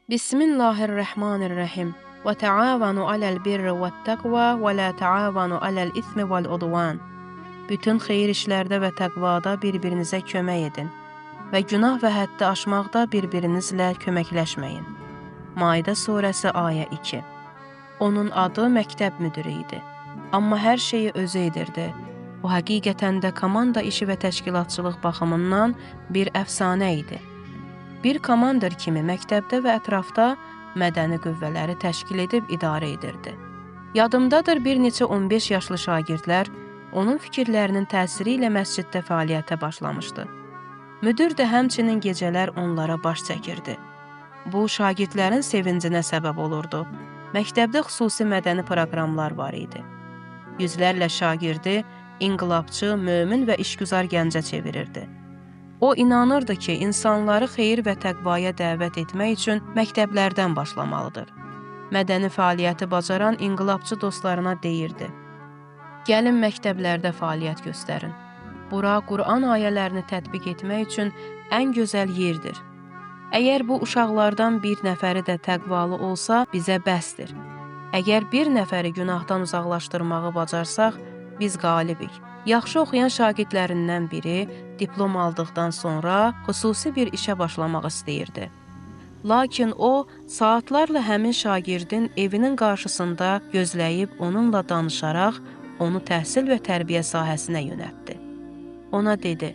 Bismillahirrahmanirrahim. Və təavanu aləl birri və təqva və lə təavanu aləl ismi vəl udvan. Bütün xeyir işlərdə və təqvada bir-birinizə kömək edin və günah və həddi aşmaqda bir-birinizlə köməkləşməyin. Maidə surəsi ayə 2. Onun adı məktəb müdiri idi. Amma hər şeyi özü edirdi. O həqiqətən də komanda işi və təşkilatçılıq baxımından bir əfsanə idi. Bir komandir kimi məktəbdə və ətrafda mədəni qüvvələri təşkil edib idarə edirdi. Yadımdadır, bir neçə 15 yaşlı şagirdlər onun fikirlərinin təsiri ilə məsciddə fəaliyyətə başlamışdı. Müdir də həmçinin gecələr onlara baş çəkirdi. Bu, şagirdlərin sevincinə səbəb olurdu. Məktəbdə xüsusi mədəni proqramlar var idi. Yüzlərlə şagirdi inqilabçı, mömin və işgüzar gəncə çevirirdi. O inanırdı ki, insanları xeyir və təqvaya dəvət etmək üçün məktəblərdən başlamalıdır. Mədəni fəaliyyəti bacaran inqilabçı dostlarına deyirdi: "Gəlin məktəblərdə fəaliyyət göstərin. Bura Quran ayələrini tətbiq etmək üçün ən gözəl yerdir. Əgər bu uşaqlardan bir nəfəri də təqvalı olsa, bizə bəsdir. Əgər bir nəfəri günahdan uzaqlaşdırmağı bacarsaq, biz qalibik." Yaxşı oxuyan şagirdlərindən biri diplom aldıqdan sonra xüsusi bir işə başlamaq istəyirdi. Lakin o, saatlarla həmin şagirdin evinin qarşısında gözləyib onunla danışaraq onu təhsil və tərbiyə sahəsinə yönəltdi. Ona dedi: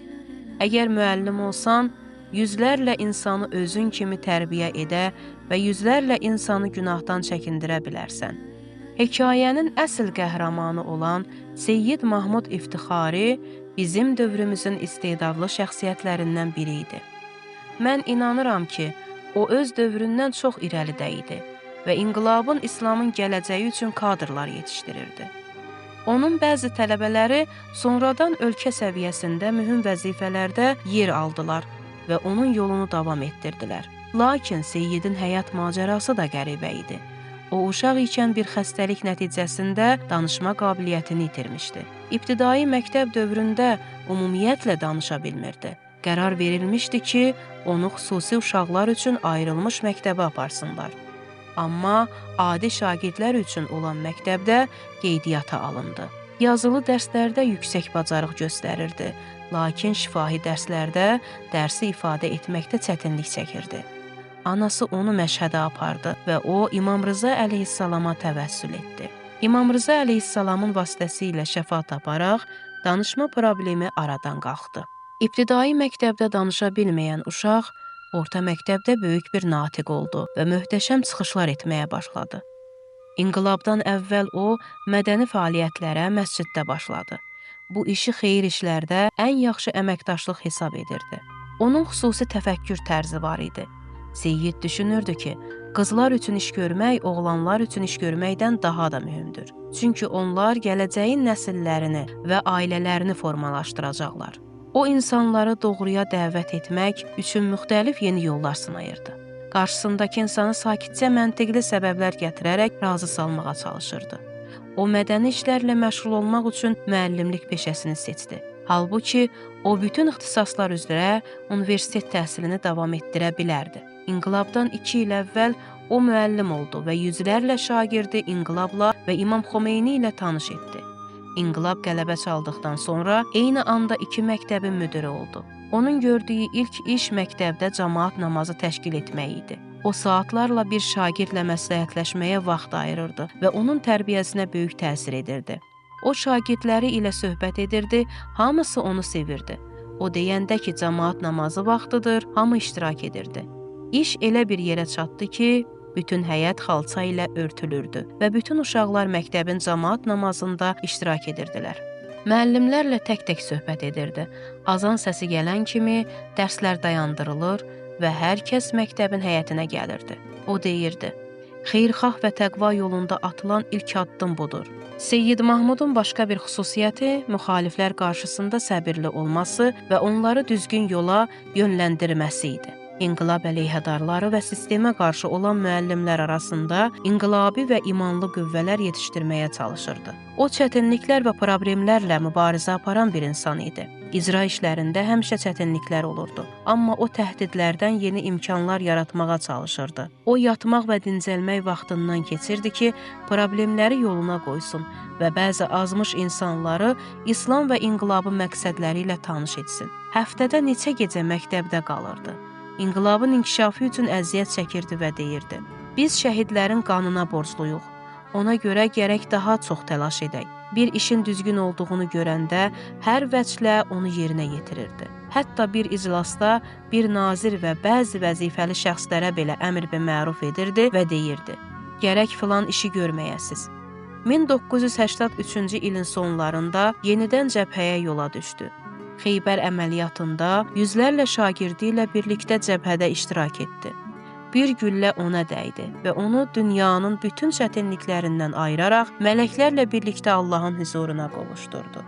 "Əgər müəllim olsan, yüzlərlə insanı özün kimi tərbiyə edə və yüzlərlə insanı günahdan çəkindirə bilərsən." Hekayənin əsl qəhrəmanı olan Seyyid Mahmud İftixari bizim dövrümüzün istedadlı şəxsiyyətlərindən biri idi. Mən inanıram ki, o öz dövründən çox irəlidə idi və inqilabın, İslamın gələcəyi üçün kadrlar yetişdirirdi. Onun bəzi tələbələri sonradan ölkə səviyyəsində mühüm vəzifələrdə yer aldılar və onun yolunu davam etdirdilər. Lakin Seyyidin həyat macərası da qəribə idi. O, uşaq ikən bir xəstəlik nəticəsində danışma qabiliyyətini itirmişdi. İbtidai məktəb dövründə ümumiyyətlə danışa bilmirdi. Qərar verilmişdi ki, onu xüsusi uşaqlar üçün ayrılmış məktəbə aparsınlar. Amma adi şagirdlər üçün olan məktəbdə qeydiyyata alındı. Yazılı dərslərdə yüksək bacarıq göstərirdi, lakin şifahi dərslərdə dərsi ifadə etməkdə çətinlik çəkirdi. Anası onu məşhədə apardı və o, İmam Rıza əleyhissalama təvəssül etdi. İmam Rıza əleyhissalamın vasitəsilə şəfa taparaq danışma problemi aradan qalxdı. İbtidai məktəbdə danışa bilməyən uşaq, orta məktəbdə böyük bir natiq oldu və möhtəşəm çıxışlar etməyə başladı. İnqilabdan əvvəl o, mədəni fəaliyyətlərə məsciddə başladı. Bu işi xeyir işlərdə ən yaxşı əməkdaşlıq hesab edirdi. Onun xüsusi təfəkkür tərzi var idi. Seyyid düşünürdü ki, qızlar üçün iş görmək, oğlanlar üçün iş görməkdən daha da mühümdür. Çünki onlar gələcəyin nəsillərini və ailələrini formalaşdıracaqlar. O, insanları doğruya dəvət etmək üçün müxtəlif yeni yollar sınayırdı. Qarşısındakı insanı sakitcə məntiqli səbəblər gətirərək razı salmağa çalışırdı. O, mədəni işlərlə məşğul olmaq üçün müəllimlik peşəsini seçdi. Halbuki, o bütün ixtisaslar üzrə universitet təhsilini davam etdirə bilərdi. İnqilabdan 2 il əvvəl o müəllim oldu və yüzlərlə şagirdi inqilabla və İmam Xomeyni ilə tanış etdi. İnqilab qələbə çaldıqdan sonra eyni anda 2 məktəbin müdiri oldu. Onun gördüyü ilk iş məktəbdə cəmaət namazı təşkil etmək idi. O, saatlarla bir şagirdlə məsləhətləşməyə vaxt ayırırdı və onun tərbiyəsinə böyük təsir edirdi. O, şagirdləri ilə söhbət edirdi, hamısı onu sevirdi. O, deyəndə ki, cəmaət namazı vaxtıdır, hamı iştirak edirdi. İş elə bir yerə çatdı ki, bütün həyət xalça ilə örtülürdü və bütün uşaqlar məktəbin cəmaət namazında iştirak edirdilər. Müəllimlərlə tək-tək söhbət edirdi. Azan səsi gələn kimi dərslər dayandırılır və hər kəs məktəbin həyətinə gəlirdi. O deyirdi: "Xeyirxah və təqva yolunda atılan ilk addım budur." Seyyid Mahmudun başqa bir xüsusiyyəti müxaliflər qarşısında səbirli olması və onları düzgün yola yönləndirməsi idi. İnqilab əleyhədarları və sistemə qarşı olan müəllimlər arasında inqilabi və imanlı qüvvələr yetişdirməyə çalışırdı. O, çətinliklər və problemlərlə mübarizə aparan bir insan idi. İcra işlərində həmişə çətinliklər olurdu, amma o təhdidlərdən yeni imkanlar yaratmağa çalışırdı. O, yatmaq və dincəlmək vaxtından keçirdi ki, problemləri yoluna qoysun və bəzi azmış insanları İslam və inqilabın məqsədləri ilə tanış etsin. Həftədə neçə gecə məktəbdə qalırdı. İnqilabın inkişafı üçün əziyyət çəkirdi və deyirdi: "Biz şəhidlərin qanına borcluyuq. Ona görə gərək daha çox təlaş edək." Bir işin düzgün olduğunu görəndə hər vəclə onu yerinə yetirirdi. Hətta bir iclasda bir nazir və bəzi vəzifəli şəxslərə belə əmr və məruf edirdi və deyirdi: "Gərək filan işi görməyəsiz." 1983-cü ilin sonlarında yenidən cəbhəyə yola düşdü. Xeybər əməliyyatında yüzlərlə şagirdi ilə birlikdə cəbhədə iştirak etdi. Bir güllə ona dəydi və onu dünyanın bütün çətinliklərindən ayıraraq mələklərlə birlikdə Allahın huzuruna qovuşdurdu.